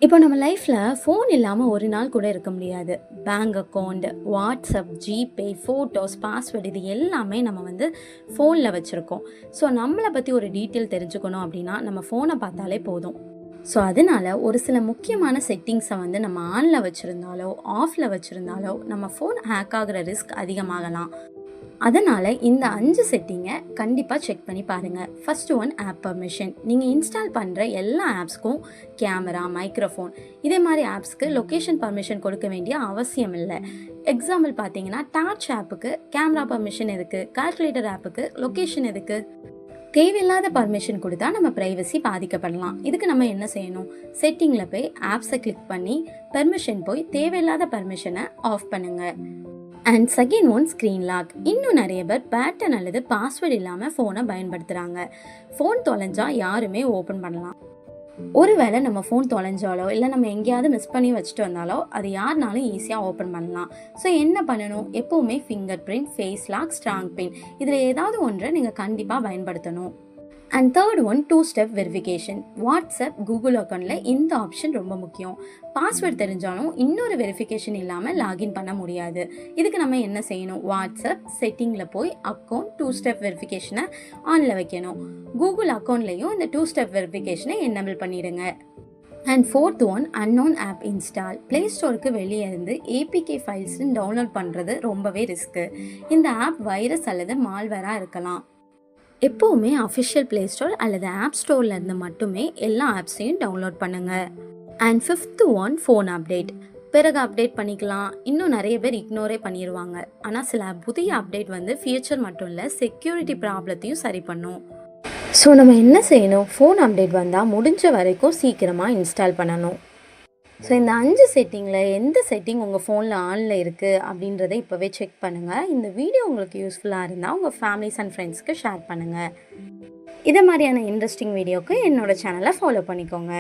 இப்போ நம்ம லைஃப்ல ஃபோன் இல்லாம ஒரு நாள் கூட இருக்க முடியாது. Bank account, WhatsApp, GPay, photos, password இது எல்லாமே நம்ம ஃபோன்ல வச்சிருக்கோம். ஸோ நம்மள பத்தி ஒரு டீட்டெயில் தெரிஞ்சுக்கணும் அப்படின்னா, நம்ம ஃபோன பார்த்தாலே போதும். ஸோ அதனால ஒரு சில முக்கியமான செட்டிங்ஸை நம்ம ஆன்ல வச்சிருந்தாலோ, ஆஃப்ல வச்சிருந்தாலோ நம்ம ஃபோன் ஹேக் ஆகுற ரிஸ்க் அதிகமாகலாம். அதனால் இந்த 5 செட்டிங்கை கண்டிப்பாக செக் பண்ணி பாருங்கள். First one app permission. நீங்கள் இன்ஸ்டால் பண்ணுற எல்லா ஆப்ஸ்க்கும் கேமரா, மைக்ரோஃபோன் இதே மாதிரி ஆப்ஸ்க்கு லொக்கேஷன் பர்மிஷன் கொடுக்க வேண்டிய அவசியம் இல்லை. எக்ஸாம்பிள் பார்த்தீங்கன்னா, டார்ச் ஆப்புக்கு கேமரா பர்மிஷன் எதுக்கு, கால்குலேட்டர் ஆப்புக்கு லொக்கேஷன் எதுக்கு? தேவையில்லாத பர்மிஷன் கொடுத்தா நம்ம ப்ரைவசி பாதிக்கப்படலாம். இதுக்கு நம்ம என்ன செய்யணும்? செட்டிங்கில் போய் ஆப்ஸை கிளிக் பண்ணி பெர்மிஷன் போய் தேவையில்லாத பர்மிஷனை ஆஃப் பண்ணுங்கள். And second one screen lock. இன்னும் நிறைய பேர் பேட்டர்ன் அல்லது பாஸ்வேர்டு இல்லாமல் ஃபோனை பயன்படுத்துகிறாங்க. ஃபோன் தொலைஞ்சா யாருமே ஓப்பன் பண்ணலாம். ஒருவேளை நம்ம ஃபோன் தொலைஞ்சாலோ இல்லை நம்ம எங்கேயாவது மிஸ் பண்ணி வச்சுட்டு வந்தாலோ அது யாருனாலும் ஈஸியாக ஓப்பன் பண்ணலாம். ஸோ என்ன பண்ணணும்? எப்போவுமே finger print, face lock, strong pin இதில் ஏதாவது ஒன்றை நீங்கள் கண்டிப்பாக பயன்படுத்தணும். And third one two step verification. WhatsApp, Google அக்கௌண்ட்டில் இந்த ஆப்ஷன் ரொம்ப முக்கியம். பாஸ்வேர்டு தெரிஞ்சாலும் இன்னொரு வெரிஃபிகேஷன் இல்லாமல் லாகின் பண்ண முடியாது. இதுக்கு நம்ம என்ன செய்யணும்? வாட்ஸ்அப் செட்டிங்கில் போய் அக்கௌண்ட் டூ ஸ்டெப் வெரிஃபிகேஷனை ஆனில் வைக்கணும். கூகுள் அக்கௌண்ட்லேயும் இந்த டூ ஸ்டெப் வெரிஃபிகேஷனை என்னபிள் பண்ணிடுங்க. And fourth one unknown app install. Play ஸ்டோருக்கு வெளியே இருந்து ஏபிகே ஃபைல்ஸ்ன்னு டவுன்லோட் பண்ணுறது ரொம்பவே ரிஸ்க்கு. இந்த ஆப் வைரஸ் அல்லது மால்வேராக இருக்கலாம். எப்போவுமே அஃபிஷியல் ப்ளே ஸ்டோர் அல்லது ஆப் ஸ்டோர்லேருந்து மட்டுமே எல்லா ஆப்ஸையும் டவுன்லோட் பண்ணுங்கள். And fifth one phone update. பிறகு அப்டேட் பண்ணிக்கலாம். இன்னும் நிறைய பேர் இக்னோரே பண்ணிடுவாங்க. ஆனால் சில புதிய அப்டேட் ஃபியூச்சர் மட்டும் இல்லை, செக்யூரிட்டி ப்ராப்ளத்தையும் சரி பண்ணும். ஸோ நம்ம என்ன செய்யணும்? ஃபோன் அப்டேட் வந்தால் முடிஞ்ச வரைக்கும் சீக்கிரமாக இன்ஸ்டால் பண்ணணும். ஸோ இந்த 5 செட்டிங்கில் எந்த செட்டிங் உங்கள் ஃபோனில் ஆனில் இருக்குது அப்படின்றத இப்போவே செக் பண்ணுங்கள். இந்த வீடியோ உங்களுக்கு யூஸ்ஃபுல்லாக இருந்தால் உங்கள் ஃபேமிலிஸ் அண்ட் ஃப்ரெண்ட்ஸ்க்கு ஷேர் பண்ணுங்கள். இதை மாதிரியான இன்ட்ரெஸ்டிங் வீடியோக்கு என்னோடய சேனலை ஃபாலோ பண்ணிக்கோங்க.